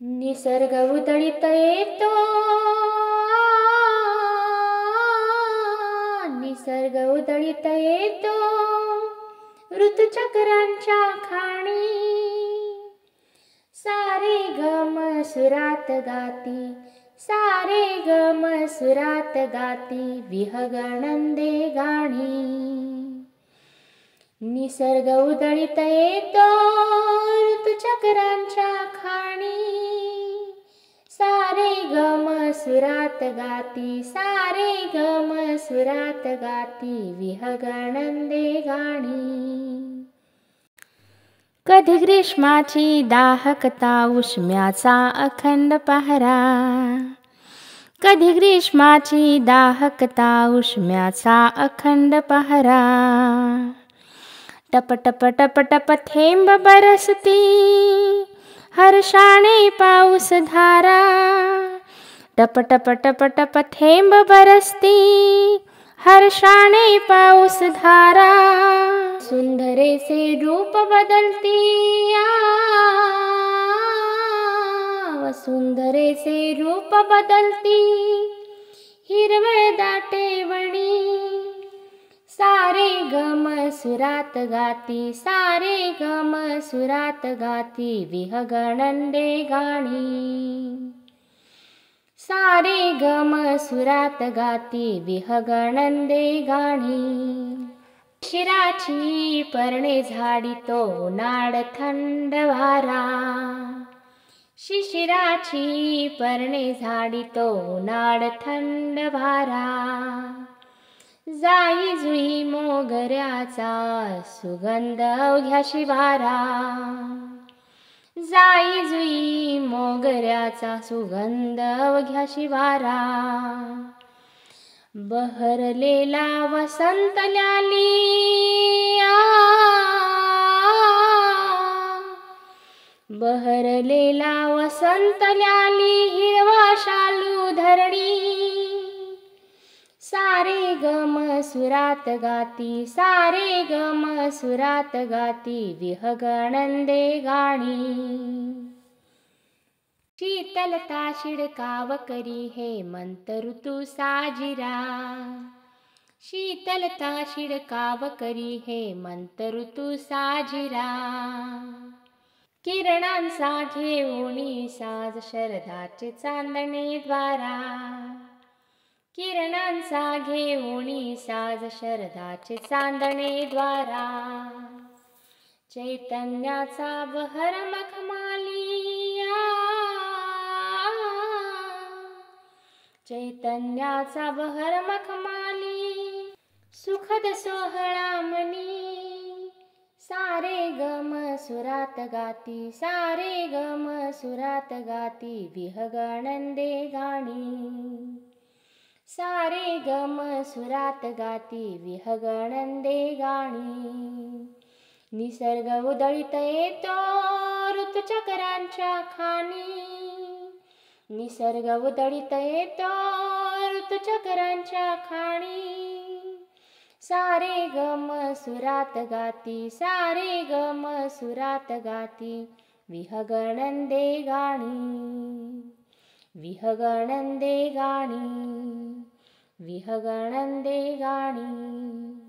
निसर्ग उधळीत येतो, निसर्ग उधळीत येतो ऋतुचक्रांच्या खाणी. सारे गम सुरात गाती, सारे गम सुरात गाती विहगणंदे गाणी. निसर्ग उधळीत येतो ऋतुचक्रांच्या खाणी. सारे गम सुरात गाती, सारे गम सुरात गाती विहगणंदे गाणी. कधी ग्रीष्माची दाहकता उष्म्याचा अखंड पहरा, कधी ग्रीष्माची दाहकता उष्म्याचा अखंड पहरा. टप टप टप टप थेंब बरसती हर्षाने पाऊस धारा. टप टप टप टप थेंब बरसती हर्षाने पाऊस धारा. सुंदरेसे रूप बदलती सुंदरेसे रूप बदलती हिरवळ दाटे वणी. सारे गम सुरात गाती, सारे गम सुरात गाती विहगणंदे गाणी. सारे गम सुरात गाती विहगणंदे गाणी. शिशिराची पर्णे झाडितो नाड थंड वारा, शिशिराची पर्णे झाडितो नाड थंड वारा. जाई जुई मोगऱ्याचा सुगंध अवघ्याशी वारा, जाई जुई मोगऱ्याचा सुगंध अवघ्याशी वारा. बहरलेला वसंत ल्याली बहरलेला वसंत ल्याली हिरवा शालू धरणी. सारे गम सुरात गाती, सारे गम सुरात गाती विहगणंदे गाणी. शीतलता शिडकाव करी हेमंत ऋतू साजिरा, शीतलता शिडकाव करी हेमंत ऋतू साजिरा. किरणांचा घेऊनी साज शरदाचे चांदणे द्वारा, किरणांचा घेऊनी साज शरदाचे चांदणे द्वारा. चैतन्याचा बहर मखमाली चैतन्याचा बहर मखमाली सुखद सोहळा मनी. सारे गम सुरात गाती, सारे गम सुरात गाती विहगणंदे गाणी. सारे गम सुरात गाती विहगणंदे गाणी. निसर्ग उधळीत येतो ऋतुचक्रांच्या खाणी, निसर्ग उधळीत येतो ऋतुचक्रांच्या खाणी. सारे गम सुरात गाती, सारे गम सुरात गाती विहगणंदे गाणी. विहगणंदे गाणी, विहगणंदे गाणी.